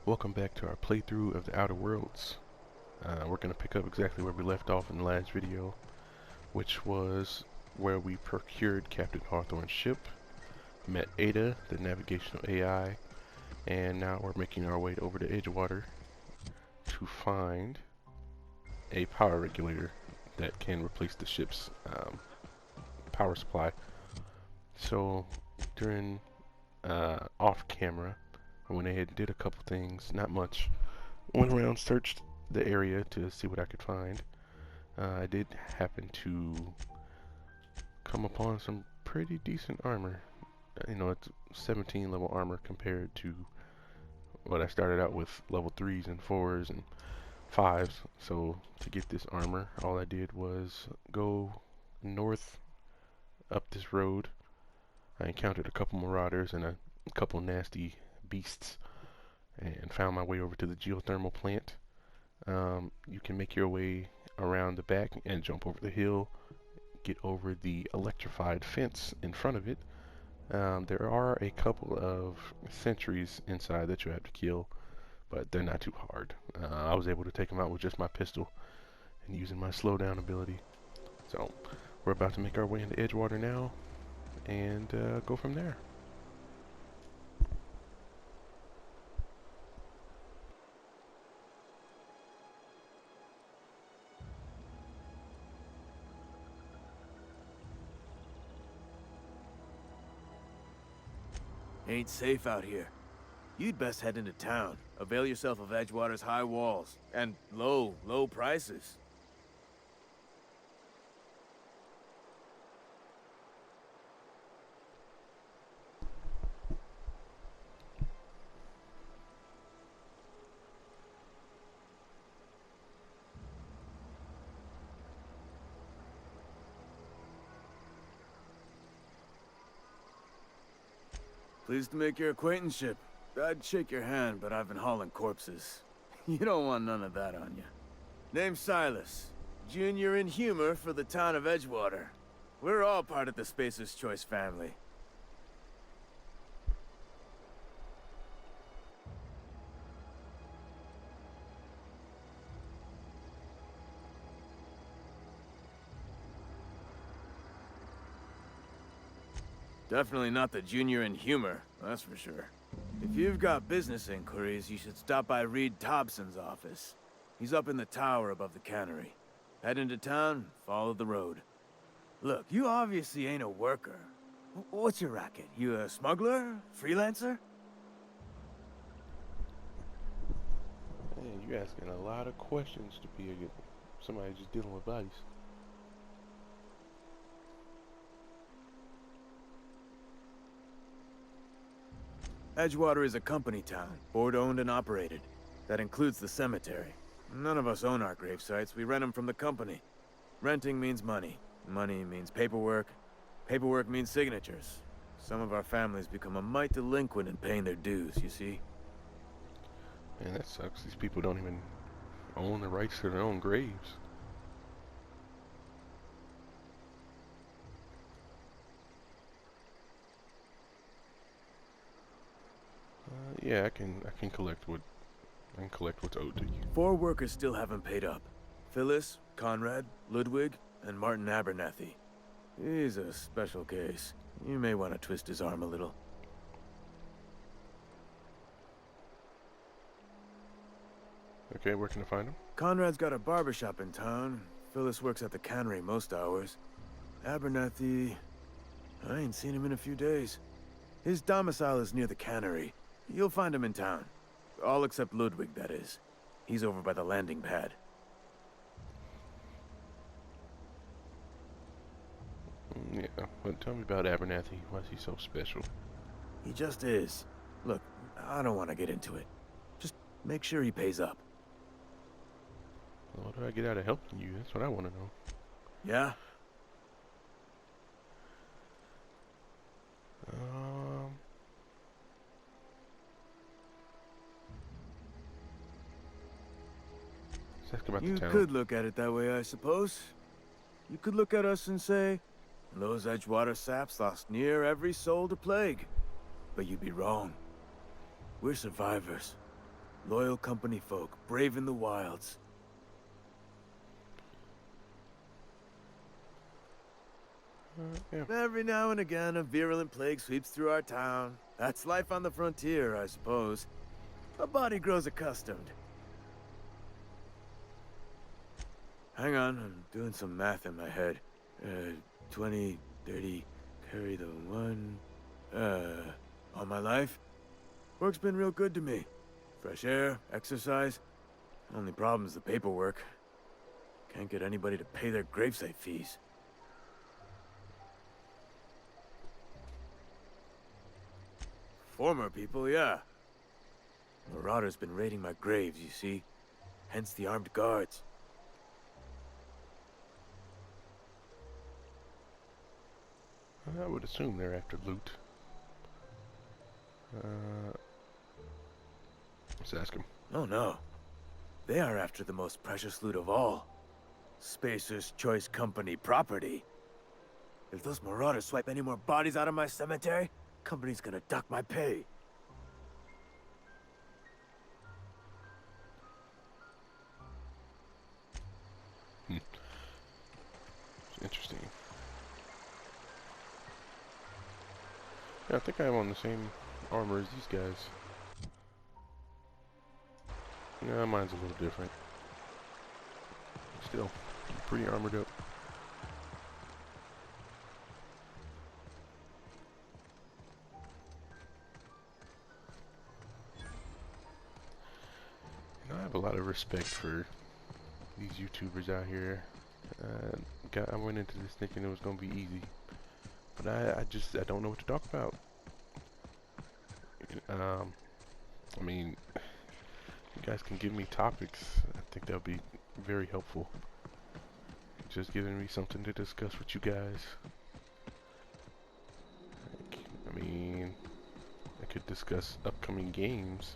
Welcome back to our playthrough of the Outer Worlds. We're going to pick up exactly where we left off in the last video, which was where we procured Captain Hawthorne's ship, met Ada, the navigational AI, and now we're making our way over to Edgewater to find a power regulator that can replace the ship's power supply. So during off camera, I went ahead and did a couple things, not much. Went around, searched the area to see what I could find. I did happen to come upon some pretty decent armor. You know, it's 17 level armor compared to what I started out with, level 3s and 4s and 5s. So to get this armor, all I did was go north up this road. I encountered a couple marauders and a couple nasty beasts and found my way over to the geothermal plant. You can make your way around the back and jump over the hill, get over the electrified fence in front of it. There are a couple of sentries inside that you have to kill, but they're not too hard. I was able to take them out with just my pistol and using my slowdown ability. So we're about to make our way into Edgewater now and go from there. Ain't safe out here. You'd best head into town. Avail yourself of Edgewater's high walls and low prices. Pleased to make your acquaintanceship. I'd shake your hand, but I've been hauling corpses. You don't want none of that on you. Name's Silas. Junior in humor for the town of Edgewater. We're all part of the Spacer's Choice family. Definitely not the junior in humor, that's for sure. If you've got business inquiries, you should stop by Reed Thompson's office. He's up in the tower above the cannery. Head into town, follow the road. Look, you obviously ain't a worker. What's your racket? You a smuggler? Freelancer? Man, you asking a lot of questions to be somebody just dealing with bodies. Edgewater is a company town, board-owned and operated. That includes the cemetery. None of us own our grave sites, we rent them from the company. Renting means money. Money means paperwork. Paperwork means signatures. Some of our families become a mite delinquent in paying their dues, you see? Man, that sucks. These people don't even own the rights to their own graves. Yeah, I can collect what's owed to you. 4 workers still haven't paid up. Phyllis, Conrad, Ludwig, and Martin Abernathy. He's a special case. You may want to twist his arm a little. Okay, where can I find him? Conrad's got a barbershop in town. Phyllis works at the cannery most hours. Abernathy... I ain't seen him in a few days. His domicile is near the cannery. You'll find him in town. All except Ludwig, that is. He's over by the landing pad. Yeah, but tell me about Abernathy. Why is he so special? He just is. Look, I don't want to get into it. Just make sure he pays up. What do I get out of helping you? That's what I want to know. Yeah? Let's ask about You the town. could look at it that way, I suppose. You could look at us and say, those Edgewater saps lost near every soul to plague. But you'd be wrong. We're survivors. Loyal company folk, braving the wilds. Yeah. Every now and again, a virulent plague sweeps through our town. That's life on the frontier, I suppose. A body grows accustomed. Hang on, I'm doing some math in my head. 20, 30, carry the one. All my life? Work's been real good to me. Fresh air, exercise. Only problem's the paperwork. Can't get anybody to pay their gravesite fees. Former people, yeah. Marauders been raiding my graves, you see. Hence the armed guards. I would assume they're after loot. Let's ask him. Oh no. They are after the most precious loot of all. Spacer's Choice Company property. If those marauders swipe any more bodies out of my cemetery, company's gonna dock my pay. It's interesting. Yeah, I think I'm on the same armor as these guys. Yeah, mine's a little different. Still, pretty armored up. You know, I have a lot of respect for these YouTubers out here. I went into this thinking it was going to be easy. But I don't know what to talk about. I mean, you guys can give me topics. I think that would be very helpful. Just giving me something to discuss with you guys. I mean, I could discuss upcoming games.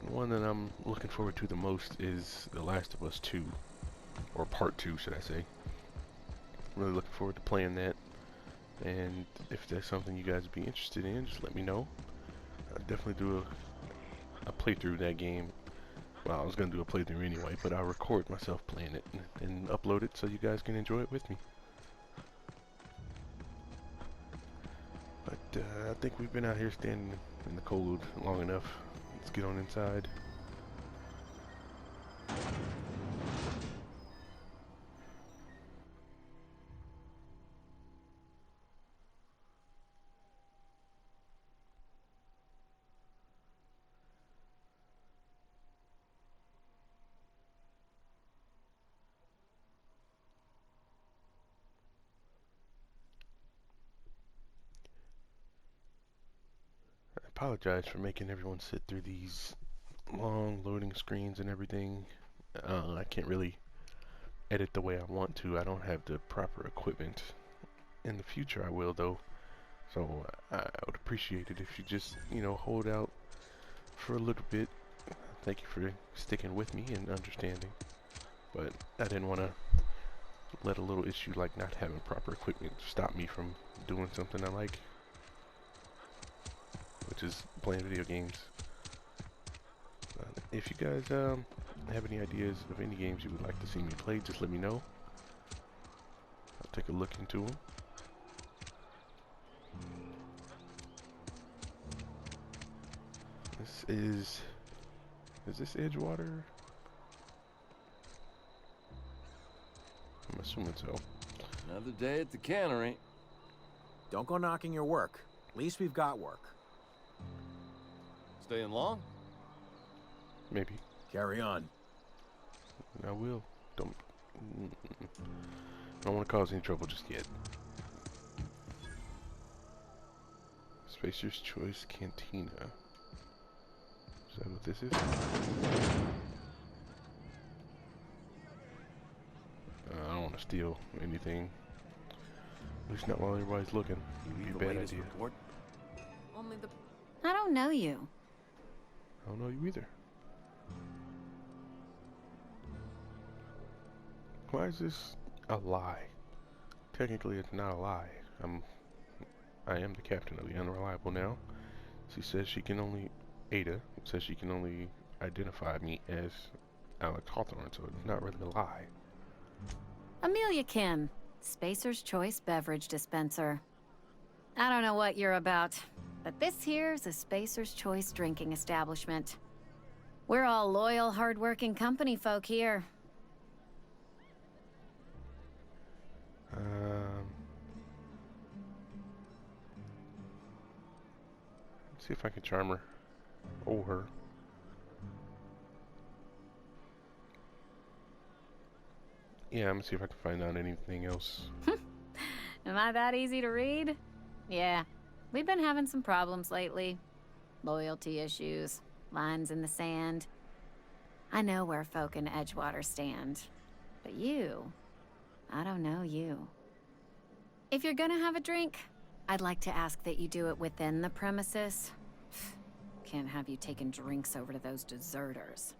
One that I'm looking forward to the most is The Last of Us 2. Or Part 2, should I say. I'm really looking forward to playing that. And if there's something you guys would be interested in, just let me know. I'll definitely do a playthrough of that game. Well, I was going to do a playthrough anyway, but I'll record myself playing it and upload it so you guys can enjoy it with me. But I think we've been out here standing in the cold long enough. Let's get on inside. I apologize for making everyone sit through these long loading screens and everything. I can't really edit the way I want to. I don't have the proper equipment. In the future I will though. So I would appreciate it if you just, you know, hold out for a little bit. Thank you for sticking with me and understanding. But I didn't want to let a little issue like not having proper equipment stop me from doing something I like, which is playing video games. If you guys have any ideas of any games you would like to see me play, just let me know. I'll take a look into them. Is this Edgewater? I'm assuming so. Another day at the cannery. Don't go knocking your work. At least we've got work. Staying long? Maybe. Carry on. I will. Don't want to cause any trouble just yet. Spacer's Choice Cantina. Is that what this is? I don't want to steal anything. At least not while everybody's looking. It'd be a bad idea. Only the... I don't know you. I don't know you either. Why is this a lie? Technically, it's not a lie. I am the captain of the Unreliable now. She says she can only Ada. It says she can only identify me as Alex Hawthorne, so it's not really a lie. Amelia Kim, Spacer's Choice beverage dispenser. I don't know what you're about, but this here's a Spacer's Choice drinking establishment. We're all loyal, hard-working company folk here. Let's see if I can charm her. Or her. Yeah, I'm gonna see if I can find out anything else. Am I that easy to read? Yeah, we've been having some problems lately. Loyalty issues, lines in the sand. I know where folk in Edgewater stand. But you, I don't know you. If you're gonna have a drink, I'd like to ask that you do it within the premises. Can't have you taking drinks over to those deserters.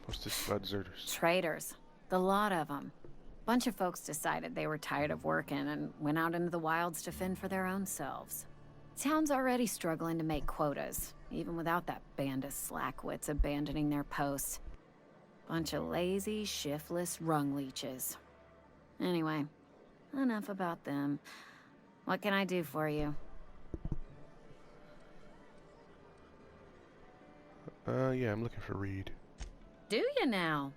What's this about deserters? Traitors. The lot of them. Bunch of folks decided they were tired of working and went out into the wilds to fend for their own selves. Town's already struggling to make quotas, even without that band of slackwits abandoning their posts. Bunch of lazy, shiftless rung leeches. Anyway, enough about them. What can I do for you? Yeah, I'm looking for Reed. Do you now?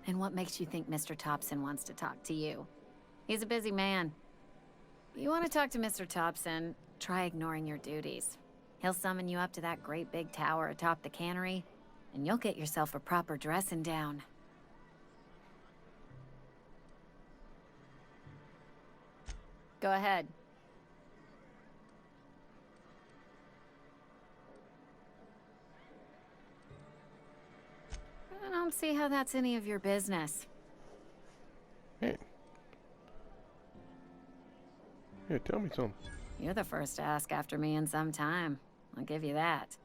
And what makes you think Mr. Thompson wants to talk to you? He's a busy man. You want to talk to Mr. Thompson, try ignoring your duties. He'll summon you up to that great big tower atop the cannery, and you'll get yourself a proper dressing down. Go ahead. I don't see how that's any of your business. Hey. Yeah, tell me something. You're the first to ask after me in some time. I'll give you that.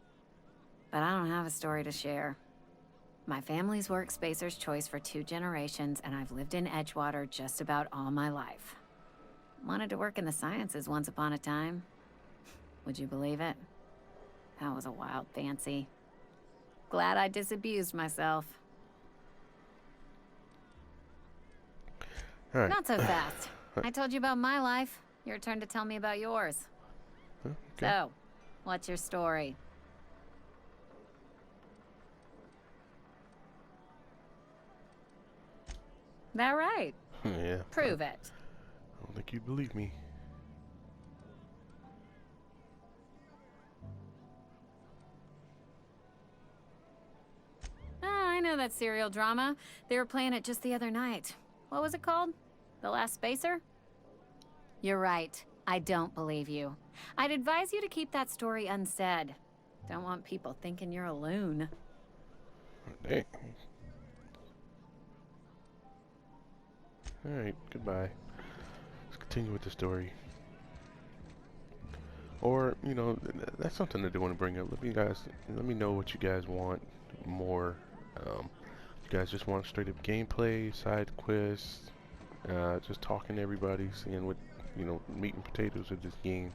But I don't have a story to share. My family's worked Spacer's Choice for 2 generations, and I've lived in Edgewater just about all my life. Wanted to work in the sciences once upon a time. Would you believe it? That was a wild fancy. Glad I disabused myself. All right. Not so fast. I told you about my life. Your turn to tell me about yours. Okay. So, what's your story? That right? Yeah. Prove it. I don't think you believe me. Ah, I know that serial drama. They were playing it just the other night. What was it called? The Last Spacer? You're right. I don't believe you. I'd advise you to keep that story unsaid. Don't want people thinking you're a loon. Dang. Alright, goodbye. Let's continue with the story. Or, you know, that's something I do want to bring up. Let me know what you guys want more. You guys just want straight up gameplay, side quests, just talking to everybody, seeing what, you know, meat and potatoes of this game.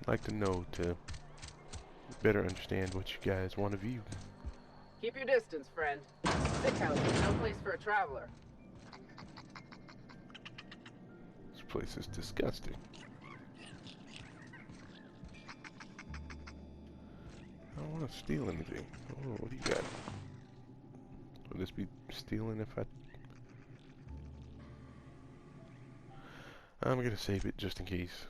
I'd like to know to better understand what you guys want to view. Keep your distance, friend. Sick house is no place for a traveler. This place is disgusting. I don't want to steal anything. Oh, what do you got? Would this be stealing if I'm gonna save it just in case.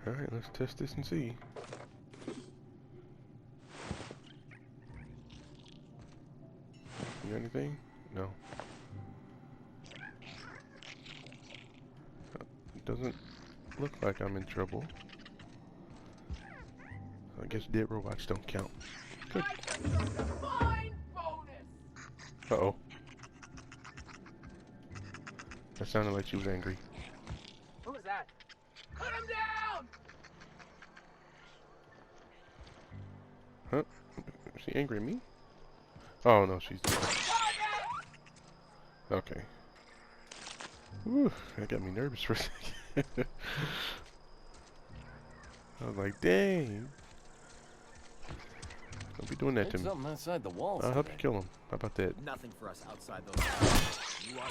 Alright, let's test this and see. You got anything? No. It doesn't look like I'm in trouble. I guess dead robots don't count. Good. Uh-oh. That sounded like she was angry. Who was that? Put him down! Huh? Is she angry at me? Oh no, she's... Okay. Whew, that got me nervous for a second. I was like, dang. Don't be doing that to There's me. something outside the walls. I'll help you today. kill him. How about that? Nothing for us outside those walls. You are...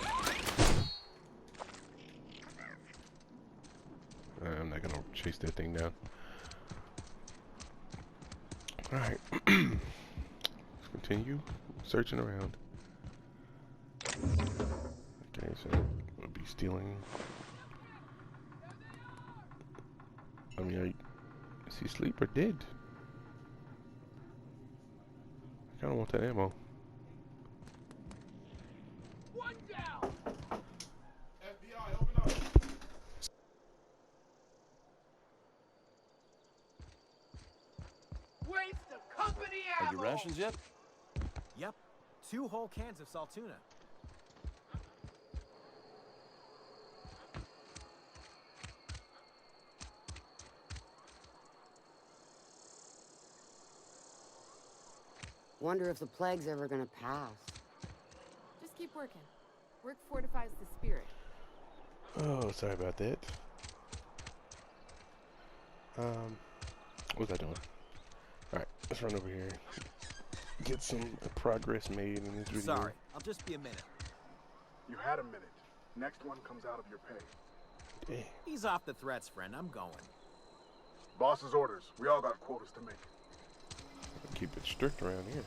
I'm not gonna chase that thing down. Alright. Let's continue searching around. Okay, so we'll be stealing. I mean, is he asleep or dead? I kinda want that ammo. One down. FBI, open up. Waste of company Are ammo. your rations yet? Yep. 2 whole cans of Saltuna. Wonder if the plague's ever gonna pass. Just keep working. Work fortifies the spirit. Oh, sorry about that. What was I doing? Alright, let's run over here. Get some progress made in this video. Sorry, I'll just be a minute. You had a minute. Next one comes out of your pay. Dang. Ease off the threats, friend. I'm going. Boss's orders. We all got quotas to make. Keep it strict around here.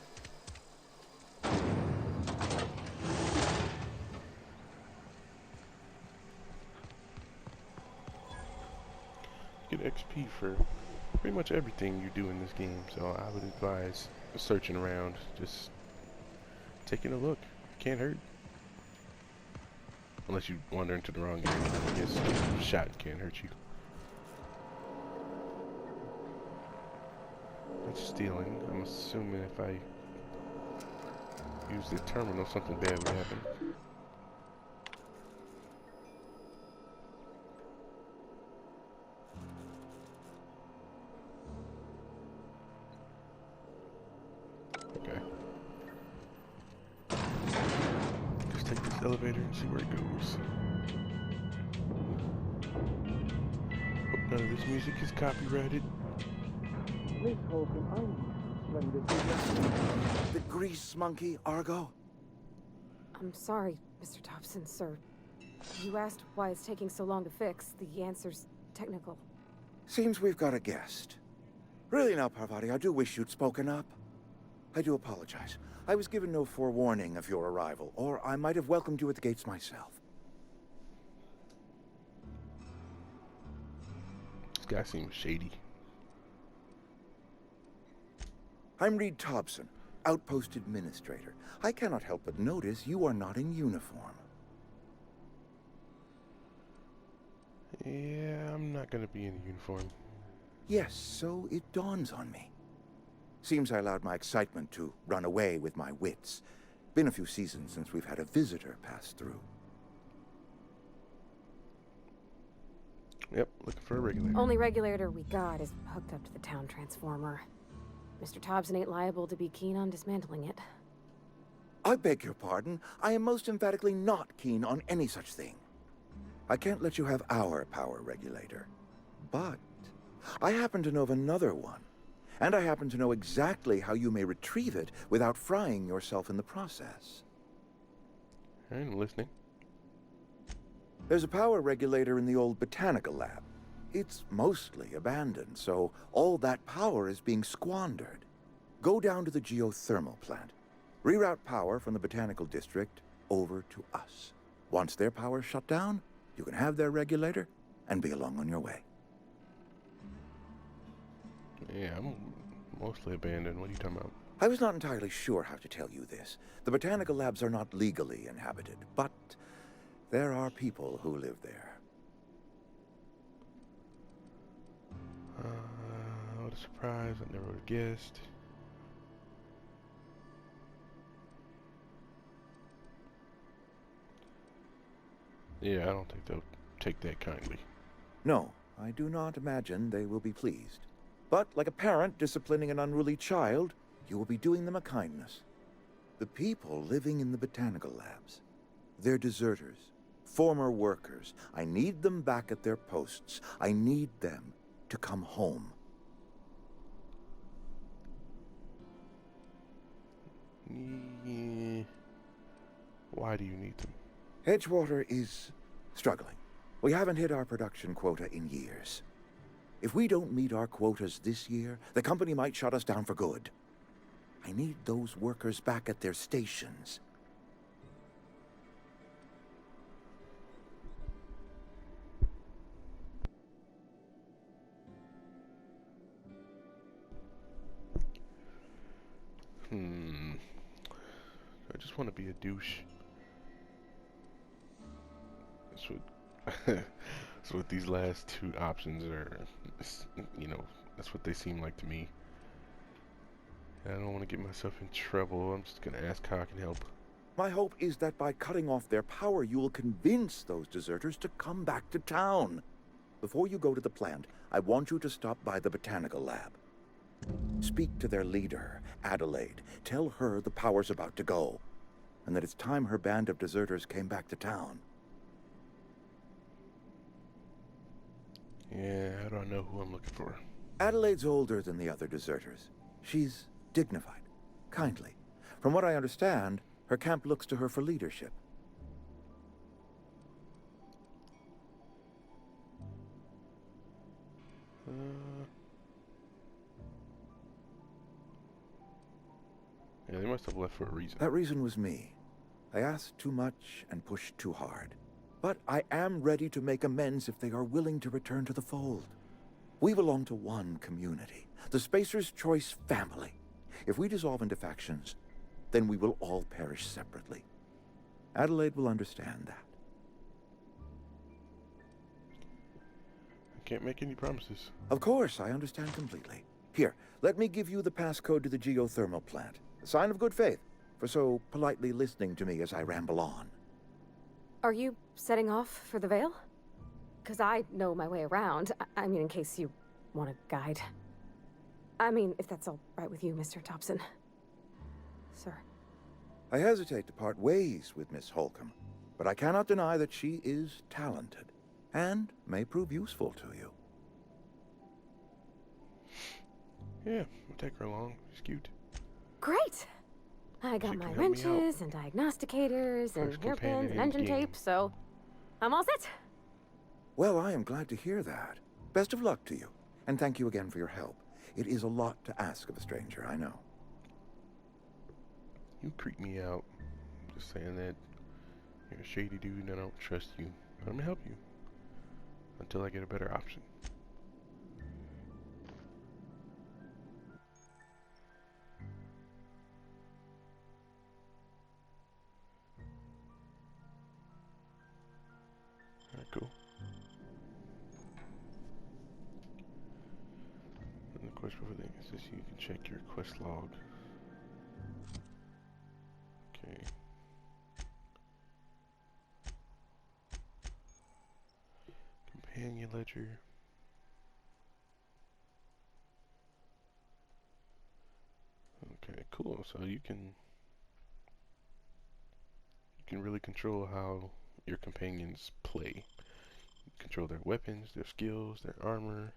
Get XP for pretty much everything you do in this game, so I would advise searching around, just taking a look. Can't hurt. Unless you wander into the wrong area, I guess shot can't hurt you. That's stealing. I'm assuming if I use the terminal, something bad would happen. Okay. Just take this elevator and see where it goes. Hope none of this music is copyrighted. The grease monkey, Argo? I'm sorry, Mr. Thompson, sir. You asked why it's taking so long to fix. The answer's technical. Seems we've got a guest. Really now, Parvati, I do wish you'd spoken up. I do apologize. I was given no forewarning of your arrival, or I might have welcomed you at the gates myself. This guy seems shady. I'm Reed Thompson, Outpost Administrator. I cannot help but notice you are not in uniform. Yeah, I'm not gonna be in a uniform. Yes, so it dawns on me. Seems I allowed my excitement to run away with my wits. Been a few seasons since we've had a visitor pass through. Yep, looking for a regulator. Only regulator we got is hooked up to the town transformer. Mr. Thompson ain't liable to be keen on dismantling it. I beg your pardon. I am most emphatically not keen on any such thing. I can't let you have our power regulator. But I happen to know of another one. And I happen to know exactly how you may retrieve it without frying yourself in the process. I'm listening. There's a power regulator in the old botanical lab. It's mostly abandoned, so all that power is being squandered. Go down to the geothermal plant. Reroute power from the botanical district over to us. Once their power's shut down, you can have their regulator and be along on your way. Yeah, I'm mostly abandoned. What are you talking about? I was not entirely sure how to tell you this. The botanical labs are not legally inhabited, but there are people who live there. What a surprise. I never would have guessed. Yeah, I don't think they'll take that kindly. No, I do not imagine they will be pleased. But like a parent disciplining an unruly child, you will be doing them a kindness. The people living in the botanical labs, They're deserters, former workers. I need them back at their posts. I need them to come home. Yeah. Why do you need them? Edgewater is struggling. We haven't hit our production quota in years. If we don't meet our quotas this year, the company might shut us down for good. I need those workers back at their stations. I just want to be a douche. That's what that's what these last two options are. You know, that's what they seem like to me. I don't want to get myself in trouble. I'm just gonna ask how I can help. My hope is that by cutting off their power, you will convince those deserters to come back to town. Before you go to the plant, I want you to stop by the botanical lab. Speak to their leader, Adelaide. Tell her the power's about to go, and that it's time her band of deserters came back to town. Yeah, how do I know who I'm looking for? Adelaide's older than the other deserters. She's dignified, kindly. From what I understand, her camp looks to her for leadership. Yeah, they must have left for a reason. That reason was me. I asked too much and pushed too hard. But I am ready to make amends if they are willing to return to the fold. We belong to one community, the Spacer's Choice family. If we dissolve into factions, then we will all perish separately. Adelaide will understand that. I can't make any promises. Of course, I understand completely. Here, let me give you the passcode to the geothermal plant. A sign of good faith, for so politely listening to me as I ramble on. Are you setting off for the Vale? Because I know my way around. I mean, in case you want a guide. I mean, if that's all right with you, Mr. Thompson. Sir. I hesitate to part ways with Miss Holcomb, but I cannot deny that she is talented, and may prove useful to you. Yeah, we'll take her along. She's cute. Great! I got my wrenches and diagnosticators and hairpins and engine tape, so I'm all set. Well, I am glad to hear that. Best of luck to you, and thank you again for your help. It is a lot to ask of a stranger, I know. You creep me out. Just saying that you're a shady dude and I don't trust you. But I'm gonna help you until I get a better option. Alright, cool. And of course, before that, it says you can check your quest log. Okay. Companion ledger. Okay, cool. So you can really control how your companions play. You control their weapons, their skills, their armor.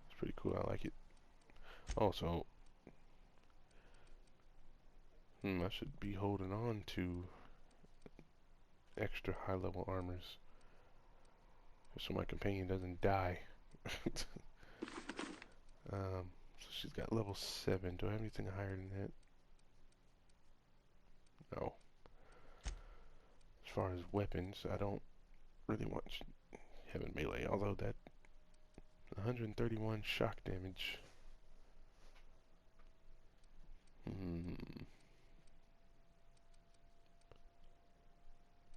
It's pretty cool. I like it. Also, I should be holding on to extra high level armors so my companion doesn't die. So she's got level 7. Do I have anything higher than that? No. As far as weapons, I don't really want having melee, although that 131 shock damage.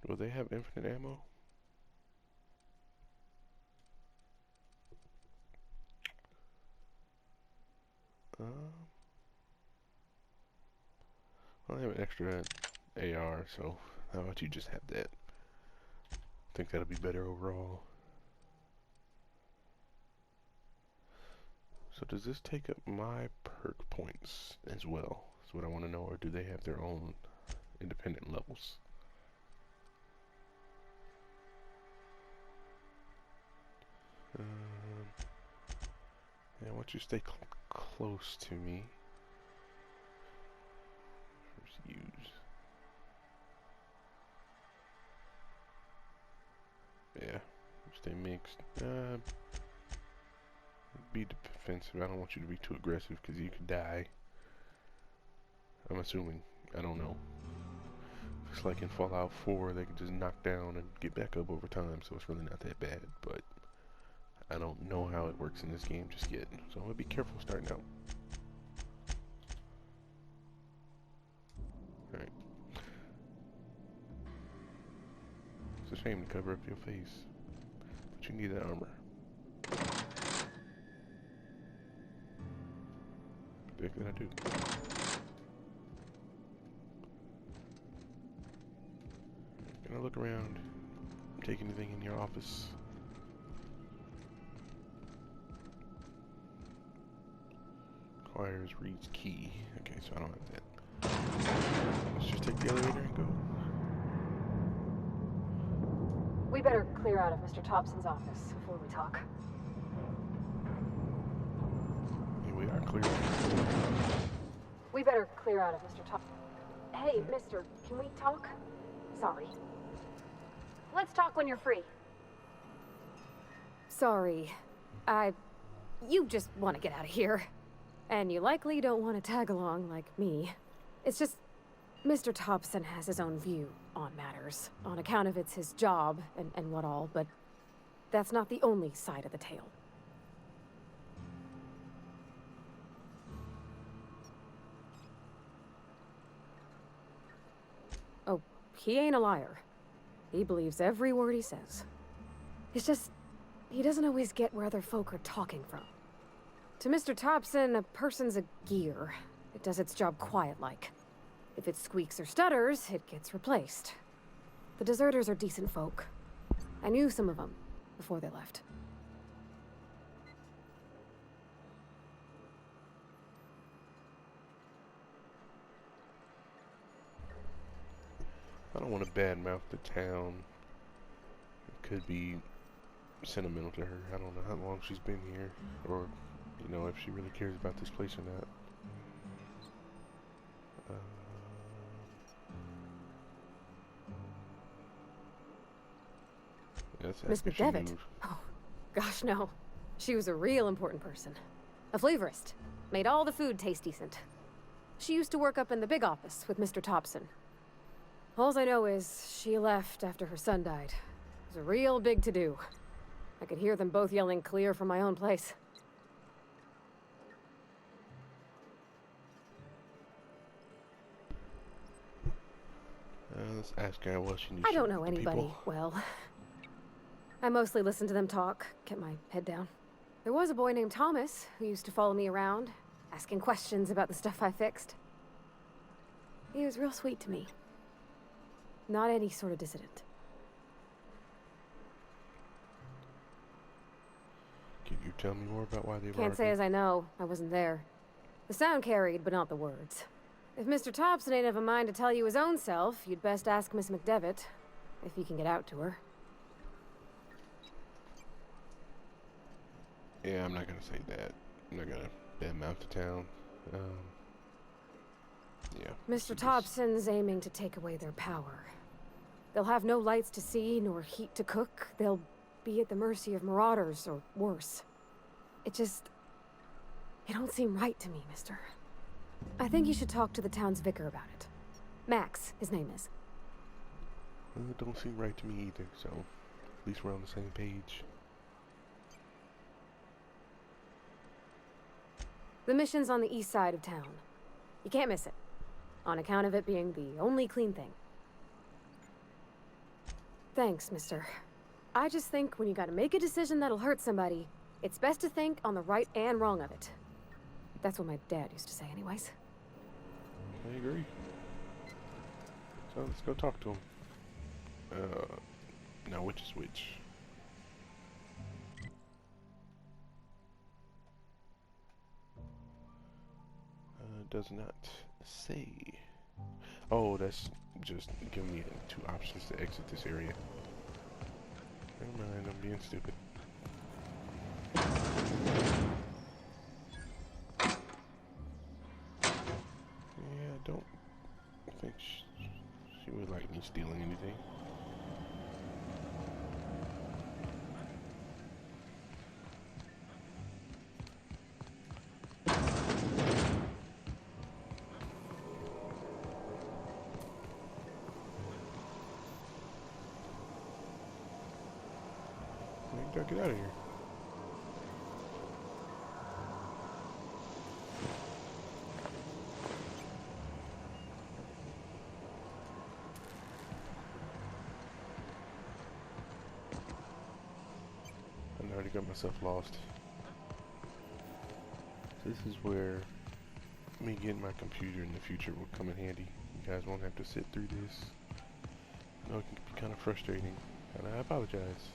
Will they have infinite ammo? I have an extra AR, so how about you just have that? I think that'll be better overall. So does this take up my perk points as well? That's what I want to know, or do they have their own independent levels. Yeah, I want you to stay close to me. First use. Yeah, stay mixed. Be defensive. I don't want you to be too aggressive because you could die. I'm assuming. I don't know. It's like in Fallout 4, they can just knock down and get back up over time, so it's really not that bad. But I don't know how it works in this game just yet, so I'm gonna be careful starting out. Alright. It's a shame to cover up your face, but you need that armor. What the heck did I do? Gonna look around, take anything in your office. Requires reads key. Okay, so I don't have that. Let's just take the elevator and go. We better clear out of Mr. Thompson's office before we talk. Yeah, we are clear. We better clear out of Mr. Thompson. Hey, mister, can we talk? Sorry. Let's talk when you're free. Sorry. You just want to get out of here. And you likely don't want to tag along like me. It's just, Mr. Thompson has his own view on matters, on account of it's his job and what all, but that's not the only side of the tale. Oh, he ain't a liar. He believes every word he says. It's just, he doesn't always get where other folk are talking from. To Mr. Thompson, a person's a gear. It does its job quiet-like. If it squeaks or stutters, it gets replaced. The deserters are decent folk. I knew some of them before they left. I don't want to badmouth the town. It could be sentimental to her. I don't know how long she's been here, or, you know, if she really cares about this place or not. Miss McDevitt? Oh, gosh, no. She was a real important person. A flavorist. Made all the food taste decent. She used to work up in the big office with Mr. Thompson. All I know is she left after her son died. It was a real big to-do. I could hear them both yelling clear from my own place. Let's ask her what she knew. I don't know anybody well. I mostly listened to them talk, kept my head down. There was a boy named Thomas who used to follow me around, asking questions about the stuff I fixed. He was real sweet to me. Not any sort of dissident. Can you tell me more about why they were Can't say as I know. I wasn't there. The sound carried, but not the words. If Mr. Thompson ain't of a mind to tell you his own self, you'd best ask Miss McDevitt, if you can get out to her. Yeah, I'm not gonna say that. I'm not gonna badmouth the town. Yeah. Mr. Thompson's aiming to take away their power. They'll have no lights to see, nor heat to cook. They'll be at the mercy of marauders, or worse. It don't seem right to me, mister. I think you should talk to the town's vicar about it. Max, his name is. Well, it don't seem right to me either, so at least we're on the same page. The mission's on the east side of town. You can't miss it, on account of it being the only clean thing. Thanks, mister. I just think when you gotta make a decision that'll hurt somebody, it's best to think on the right and wrong of it. That's what my dad used to say anyways. I agree. So let's go talk to him. Now which is which? Does not say. Oh, that's just giving me two options to exit this area. Never mind, I'm being stupid. Yeah, I don't think she would like me stealing anything. Gotta get out of here. I already got myself lost. This is where me getting my computer in the future will come in handy. You guys won't have to sit through this. I know it can be kind of frustrating. And I apologize.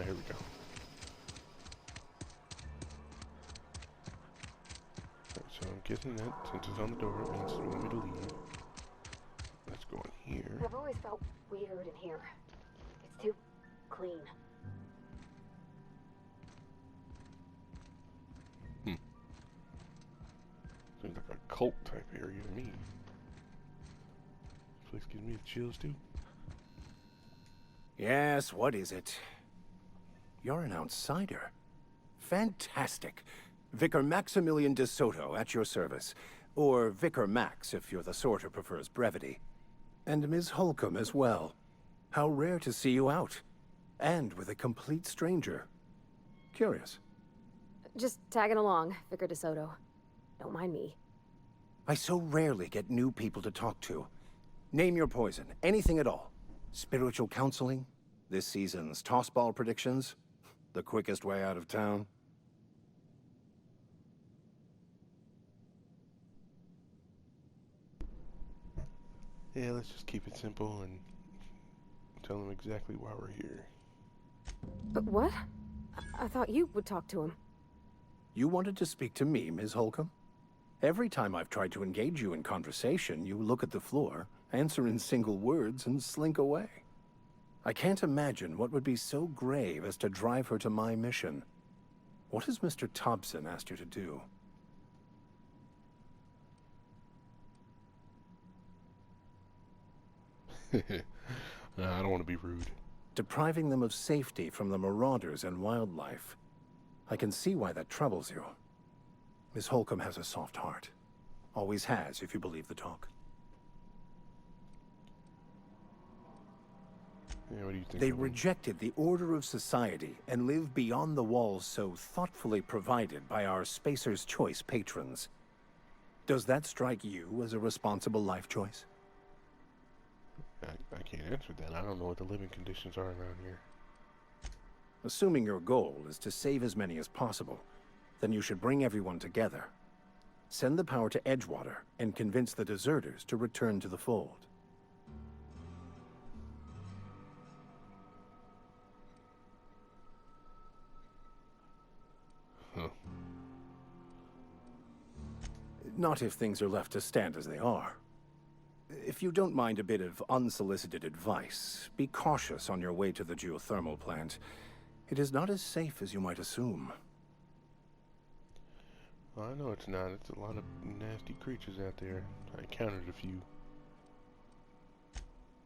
Here we go. Right, so I'm guessing that since it's on the door, it means you want me to leave. Let's go in here. I've always felt weird in here. It's too clean. Seems like a cult type area to me. This place gives me the chills too. Yes, what is it? You're an outsider. Fantastic. Vicar Maximilian de Soto at your service. Or Vicar Max if you're the sort who prefers brevity. And Ms. Holcomb as well. How rare to see you out. And with a complete stranger. Curious. Just tagging along, Vicar de Soto. Don't mind me. I so rarely get new people to talk to. Name your poison, anything at all. Spiritual counseling? This season's tossball predictions? The quickest way out of town? Yeah, let's just keep it simple and tell them exactly why we're here. But what? I thought you would talk to him. You wanted to speak to me, Ms. Holcomb? Every time I've tried to engage you in conversation, you look at the floor, answer in single words, and slink away. I can't imagine what would be so grave as to drive her to my mission. What has Mr. Thompson asked you to do? I don't want to be rude. Depriving them of safety from the marauders and wildlife. I can see why that troubles you. Miss Holcomb has a soft heart. Always has, if you believe the talk. Yeah, what do you think? They rejected the order of society and live beyond the walls so thoughtfully provided by our Spacer's Choice patrons. Does that strike you as a responsible life choice? I can't answer that. I don't know what the living conditions are around here. Assuming your goal is to save as many as possible, then you should bring everyone together. Send the power to Edgewater and convince the deserters to return to the fold. Huh. Not if things are left to stand as they are. If you don't mind a bit of unsolicited advice, be cautious on your way to the geothermal plant. It is not as safe as you might assume. Well, I know it's not. It's a lot of nasty creatures out there. I encountered a few.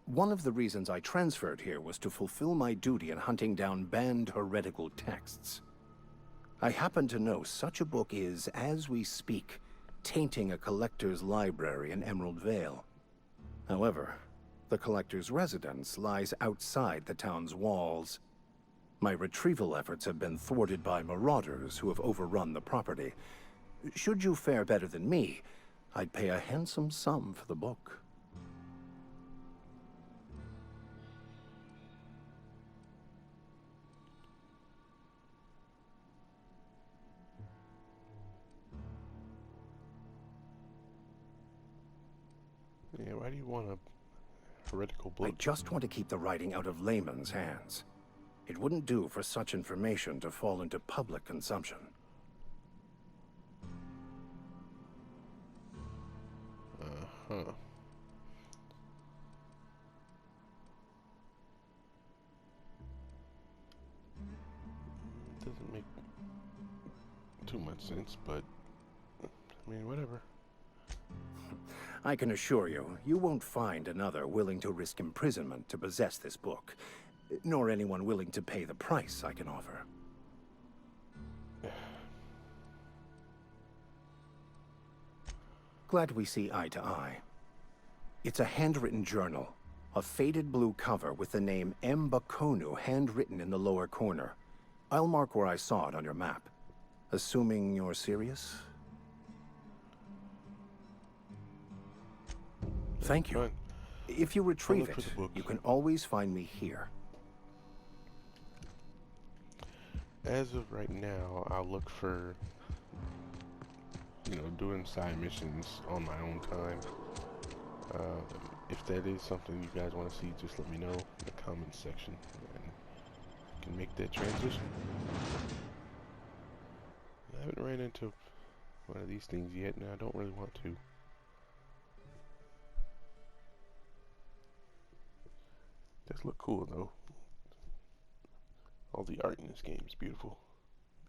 One of the reasons I transferred here was to fulfill my duty in hunting down banned heretical texts. I happen to know such a book is, as we speak, tainting a collector's library in Emerald Vale. However, the collector's residence lies outside the town's walls. My retrieval efforts have been thwarted by marauders who have overrun the property. Should you fare better than me, I'd pay a handsome sum for the book. Yeah, why do you want to heretical I book. just want to keep the writing out of layman's hands. It wouldn't do for such information to fall into public consumption. Uh-huh. Doesn't make too much sense, but I mean, whatever. I can assure you, you won't find another willing to risk imprisonment to possess this book, nor anyone willing to pay the price I can offer. Glad we see eye to eye. It's a handwritten journal, a faded blue cover with the name M. Bakonu handwritten in the lower corner. I'll mark where I saw it on your map. Assuming you're serious? Thank you. Fine. If you retrieve look for it, the book. you can always find me here. As of right now, I'll look for, you know, doing side missions on my own time. If that is something you guys want to see, just let me know in the comments section, and I can make that transition. I haven't ran into one of these things yet, and I don't really want to. Does look cool though. All the art in this game is beautiful.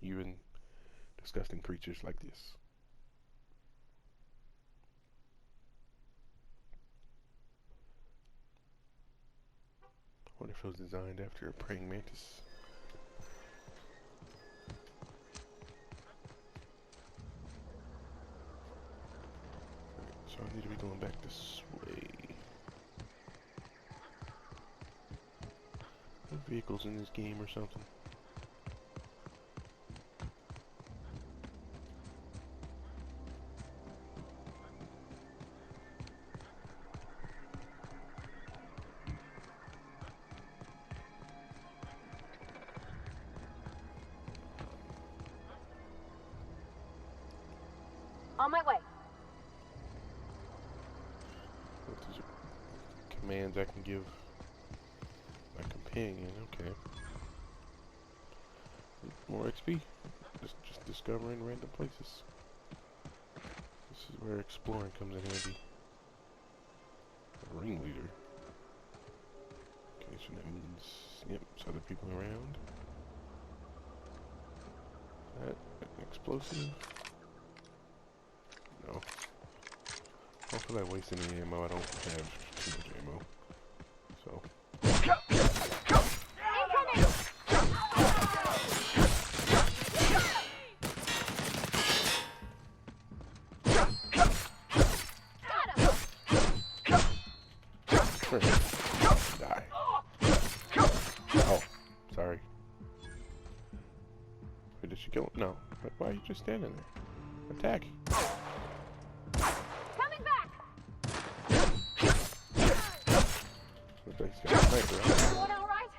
Even disgusting creatures like this. I wonder if it was designed after a praying mantis. So I need to be going back this way. No vehicles in this game or something. On my way. What is it? Commands I can give my companion, okay. More XP. Just discovering random places. This is where exploring comes in handy. A ringleader. Okay, so that means, yep, there's other people around. That explosive? No. I don't feel like wasting any ammo. I don't have too much ammo. So. Die. Oh, sorry. Wait, did she kill him? No. Why are you just standing there? Attack. Coming back. Looks like he's got a sniper, huh? Everyone all right?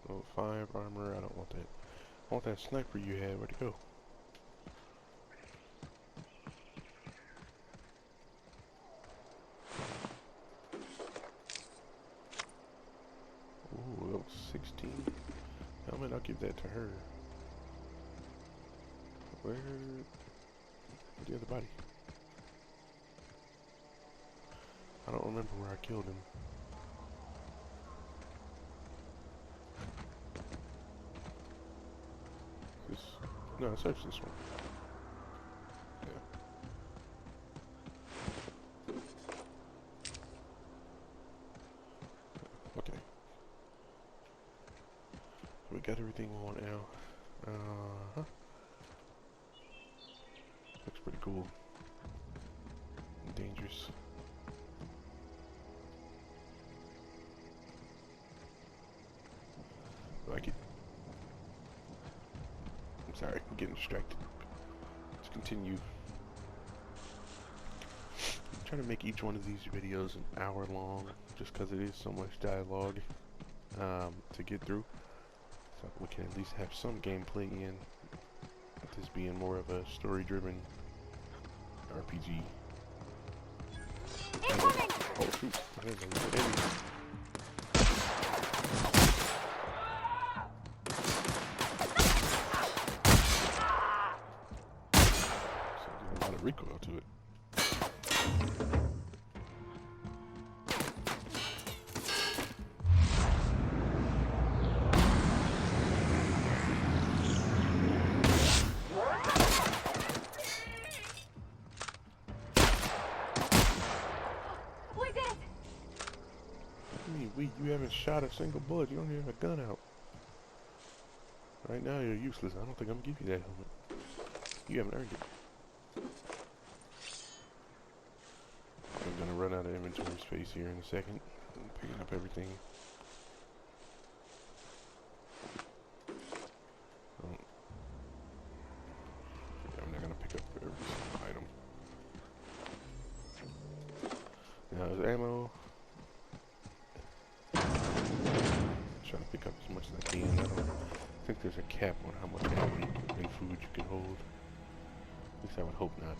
Oh, 5 armor. I don't want that. I want that sniper you had. Where'd it go? Ooh, level 16. Helmet, I'll give that to her. Where's the other body? I don't remember where I killed him. This, no, search this one. Yeah. Okay. We got everything we want now. Uh-huh. Looks pretty cool. And dangerous. I like it. I'm sorry, I'm getting distracted. Let's continue. I'm trying to make each one of these videos an hour long, just because it is so much dialogue to get through. So we can at least have some gameplay in. This this being more of a story-driven RPG. Incoming! Oh shoot, there's a enemy. So there's a lot of recoil to it. You haven't shot a single bullet. You don't even have a gun out. Right now, you're useless. I don't think I'm gonna give you that helmet. You haven't earned it. I'm gonna run out of inventory space here in a second. I'm picking up everything. I'm not gonna pick up every single item. Now there's ammo. Trying to pick up as much as I can. I don't think there's a cap on how much ammo and food you can hold. At least I would hope not.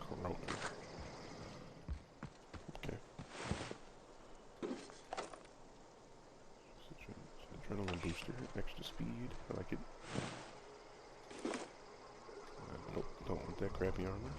Corona. Okay. Adrenaline booster, extra speed. I like it. Nope, don't want that crappy armor.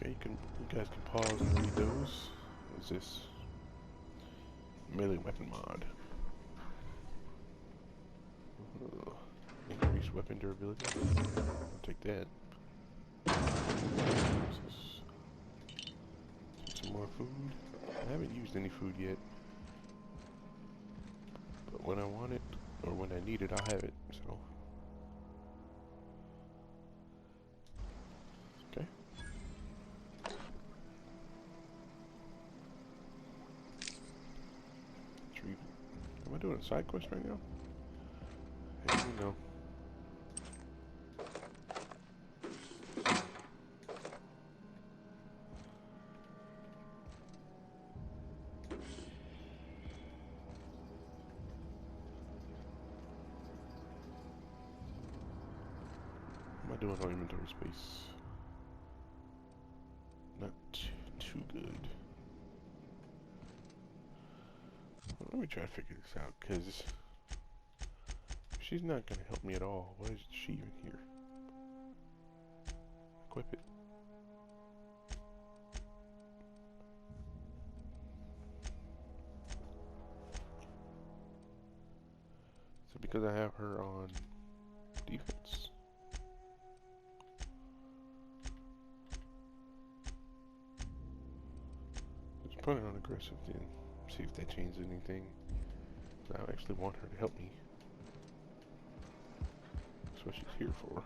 Okay, you guys can pause and read those. What is this? Melee weapon mod. Increased weapon durability. I'll take that. What's this? Take some more food. I haven't used any food yet. But when I want it, or when I need it, I'll have it, so. Okay. Am I doing a side quest right now? Hey, you know. What am I doing on inventory space? Not too good. Let me try to figure this out, because she's not going to help me at all. Why is she even here? Equip it. So because I have her on defense. Let's put it on aggressive then. See if that changes anything. I actually want her to help me. That's what she's here for.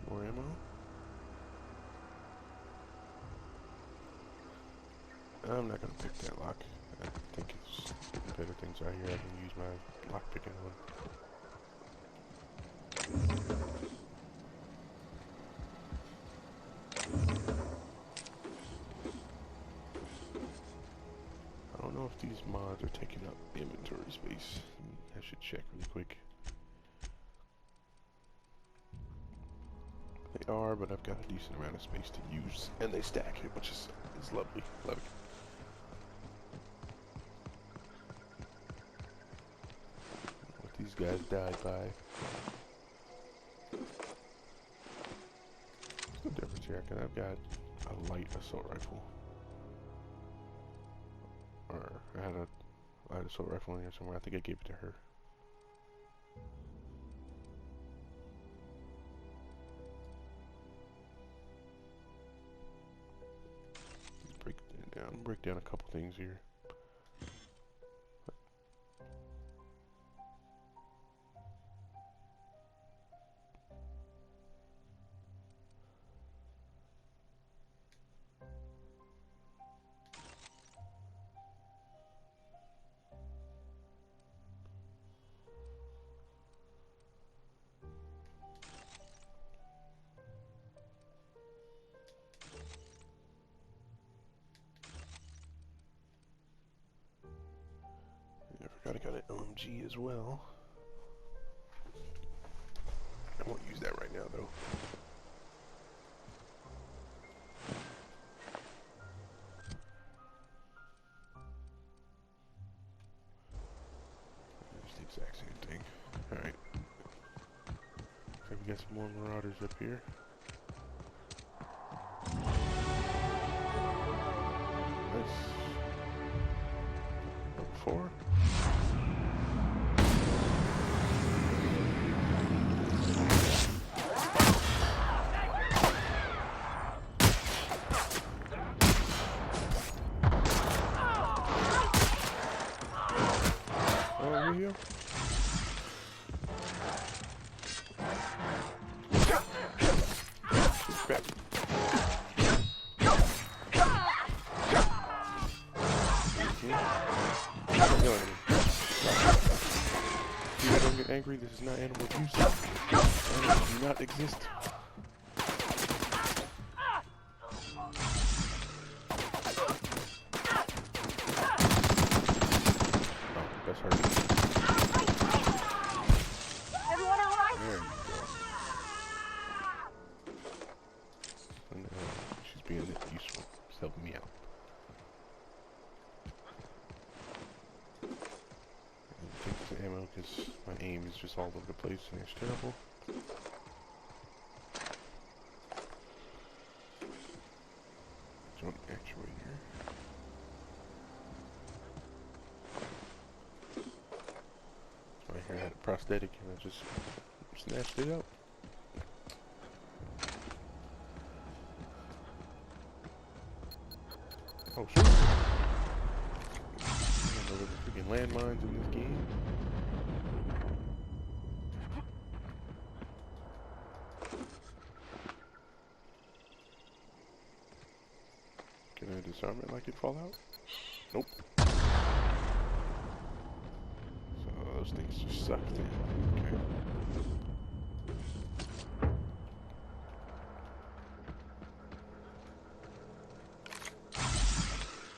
More ammo. I'm not gonna pick that lock. I think it's better things right here I can use my lock picking on. I don't know if these mods are taking up inventory space. I should check really quick. They are, but I've got a decent amount of space to use, and they stack it, which is lovely. Love it. What these guys died by. What's the difference here? I've got a light assault rifle. Or I had a light assault rifle in here somewhere. I think I gave it to her. break down a couple things here. I forgot I got an OMG as well. I won't use that right now though. It's the exact same thing. Alright. So we got some more marauders up here. Nice. Level 4. Oh, here. Crap. I don't get angry. This is not animal abuse. Animals do not exist. Oh, that's hurt. Everyone all right? There you go. And, she's being useful. She's helping me out. Take some ammo because my aim is just all over the place and it's terrible. Joint actuator. Right here I had a prosthetic and I just snatched it up. Oh shoot! I know there's freaking landmines in this game. Can I disarm it like it Fallout? Nope. So those things just suck then. Okay.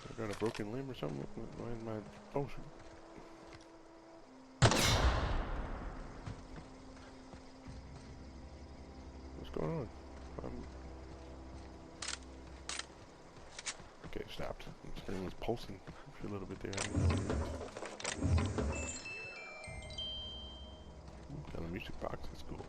I got a broken limb or something in my oh shoot. What's going on? Okay, it stopped. The screen was pulsing for a little bit there. I didn't know got a music box, that's cool.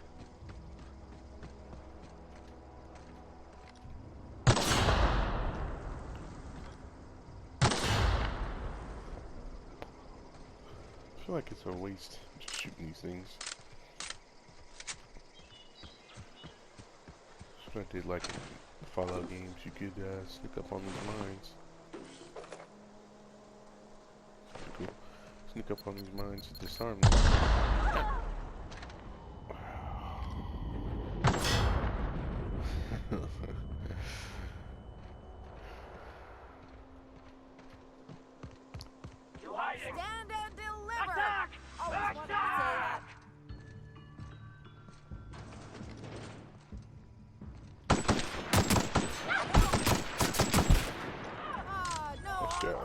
I feel like it's a waste just shooting these things. That's what I did like in the Fallout games, you could sneak up on these mines. Pretty cool. Sneak up on these mines and disarm them. Stand and deliver! Attack! Always wanted to say that. No, Let's go.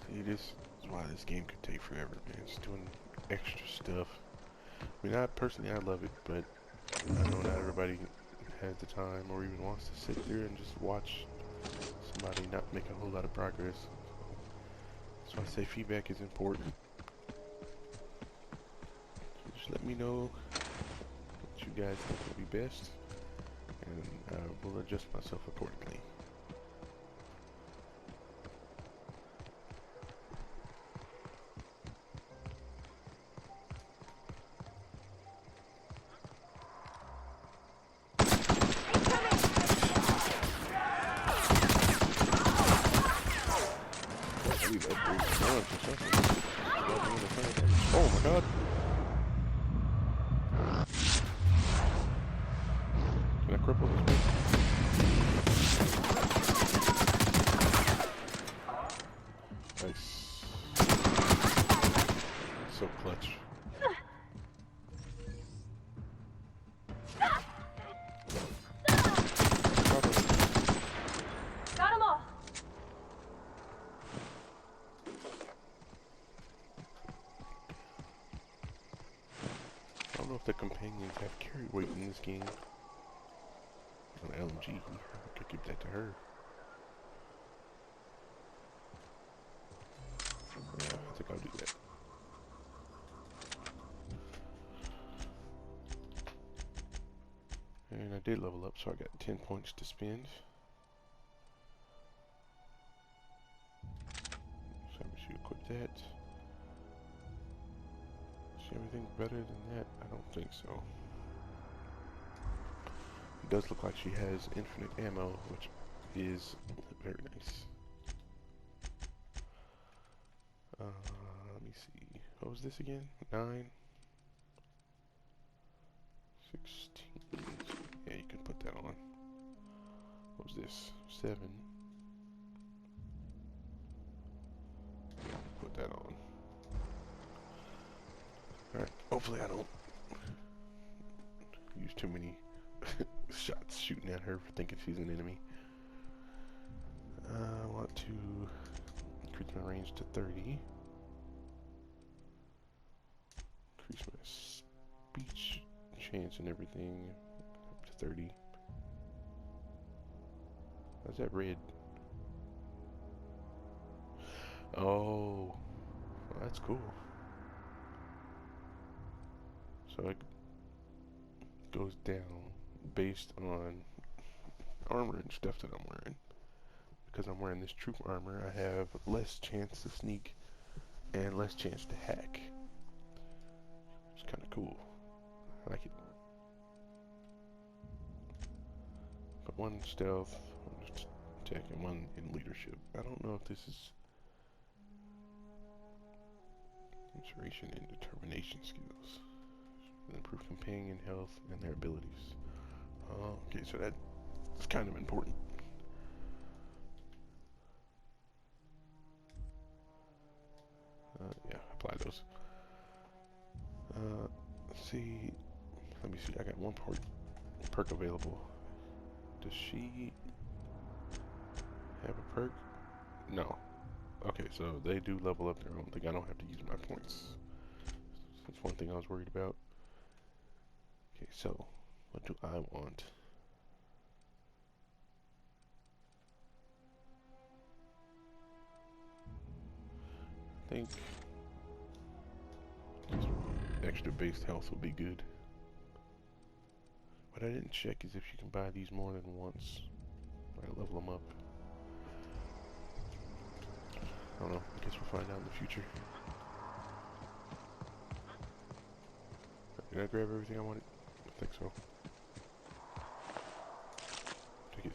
See, this is why this game could take forever, man. It's doing extra stuff. I mean, personally, I love it, but I know not everybody has the time or even wants to sit there and just watch somebody not make a whole lot of progress. That's why I say feedback is important. So just let me know what you guys think would be best. and I will adjust myself accordingly. Oh my god! Can I cripple this bitch? Nice. So clutch. Got 'em all. I don't know if the companions have carry weight in this game. An LMG, I could give that to her. Yeah, I think I'll do that. And I did level up, so I got 10 points to spend. So I should equip that. Is everything better than that? I don't think so. It does look like she has infinite ammo, which is very nice. Let me see. What was this again? 9, 16. Yeah, you can put that on. What was this? 7. Put that on. Alright, hopefully I don't use too many shots shooting at her for thinking she's an enemy. I want to increase my range to 30. Increase my speech chance and everything up to 30. How's that red? Oh, well, that's cool. So it goes down based on armor and stuff that I'm wearing. Because I'm wearing this troop armor, I have less chance to sneak and less chance to hack. It's kind of cool. I like it. But 1 stealth, 1 attack, and 1 in leadership. I don't know if this is inspiration and determination skills. Improve companion health and their abilities. Okay, so that's kind of important. Yeah, apply those. Let's see. Let me see. I got 1 perk available. Does she have a perk? No. Okay, so they do level up their own thing. I don't have to use my points. That's one thing I was worried about. Okay, so what do I want? I think extra base health would be good. What I didn't check is if you can buy these more than once. I level them up. I don't know. I guess we'll find out in the future. Did I grab everything I wanted? I think so. Take it.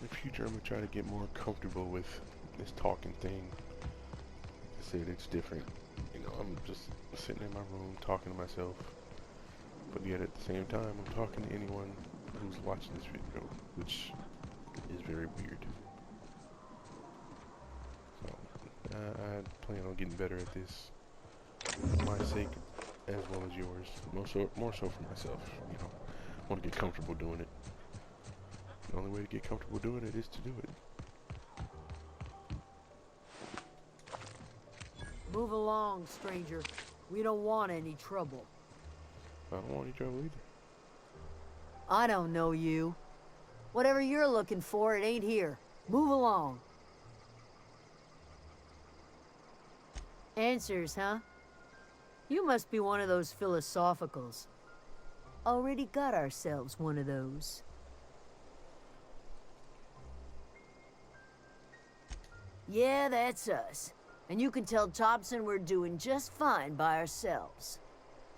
In the future, I'm gonna try to get more comfortable with this talking thing. Like I said, it's different. You know, I'm just sitting in my room talking to myself, but yet at the same time, I'm talking to anyone who's watching this video, which is very weird. So, I plan on getting better at this for my sake as well as yours. More so for myself, you know. I want to get comfortable doing it. The only way to get comfortable doing it is to do it. Move along, stranger. We don't want any trouble. I don't want any trouble either. I don't know you. Whatever you're looking for, it ain't here. Move along. Answers, huh? You must be one of those philosophicals. Already got ourselves one of those. Yeah, that's us. And you can tell Thompson we're doing just fine by ourselves.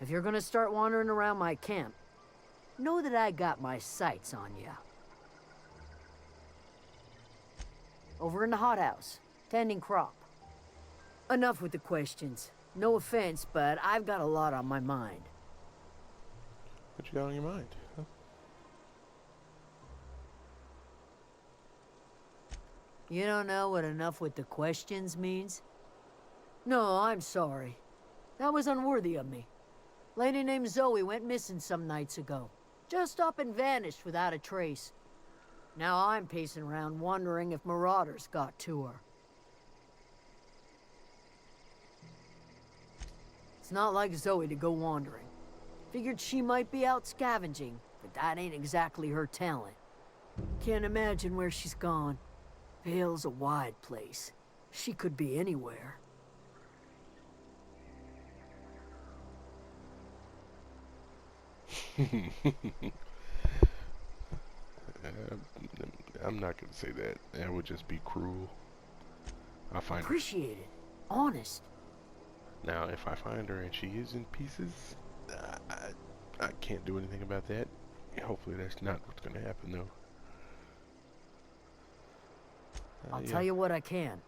If you're gonna start wandering around my camp, know that I got my sights on you. Over in the hothouse, tending crop. Enough with the questions. No offense, but I've got a lot on my mind. What you got on your mind? Huh? You don't know what enough with the questions means? No, I'm sorry. That was unworthy of me. Lady named Zoe went missing some nights ago. Just up and vanished without a trace. Now I'm pacing around wondering if marauders got to her. It's not like Zoe to go wandering. Figured she might be out scavenging, but that ain't exactly her talent. Can't imagine where she's gone. Vale's a wide place. She could be anywhere. I'm not gonna say that. That would just be cruel. I find Appreciate it. Honest. Now, if I find her and she is in pieces, I can't do anything about that. Hopefully that's not what's gonna happen, though. I'll Yeah. tell you what I can.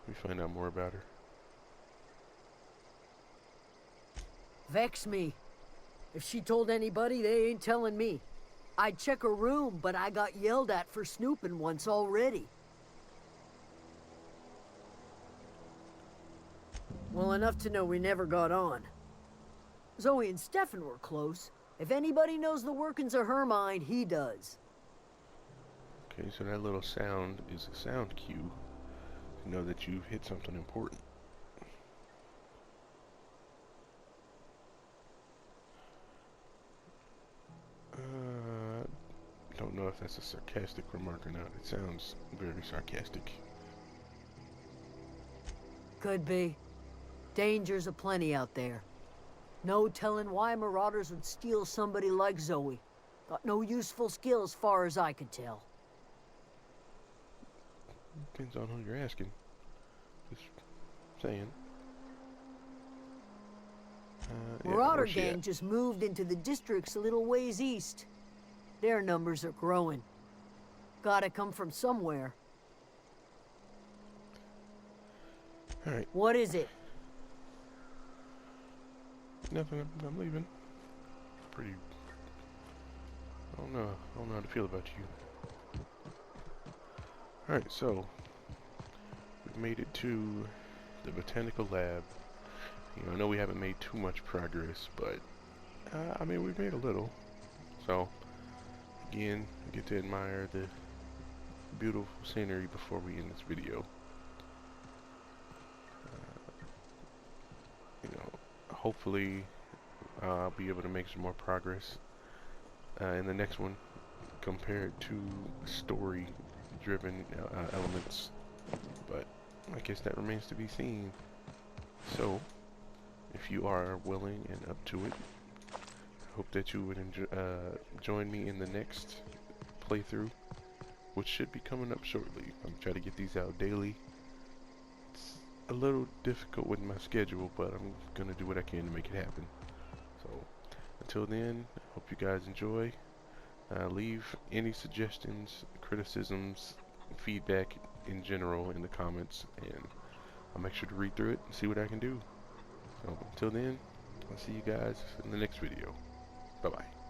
We find out more about her. Vex me. If she told anybody, they ain't telling me. I'd check her room, but I got yelled at for snooping once already. Well, enough to know we never got on. Zoe and Stefan were close. If anybody knows the workings of her mind, he does. Okay, so that little sound is a sound cue to know that you've hit something important. Don't know if that's a sarcastic remark or not. It sounds very sarcastic. Could be. Dangers aplenty out there. No telling why marauders would steal somebody like Zoe. Got no useful skills far as I could tell. Depends on who you're asking. Just saying. Yeah, Marauder where's she gang at? just moved into the districts a little ways east. Their numbers are growing. Gotta come from somewhere. Alright. What is it? Nothing. I'm leaving. Pretty. I don't know how to feel about you. Alright, so we've made it to the botanical lab. You know, I know we haven't made too much progress, but I mean, we've made a little. So again, I get to admire the beautiful scenery before we end this video. You know, hopefully I'll be able to make some more progress in the next one compared to story-driven elements, but I guess that remains to be seen. So, if you are willing and up to it, I hope that you would join me in the next playthrough, which should be coming up shortly. I'm trying to get these out daily. It's a little difficult with my schedule, but I'm gonna do what I can to make it happen. So until then, I hope you guys enjoy. Leave any suggestions, criticisms, feedback in general in the comments, and I'll make sure to read through it and see what I can do. So until then, I'll see you guys in the next video. Bye bye.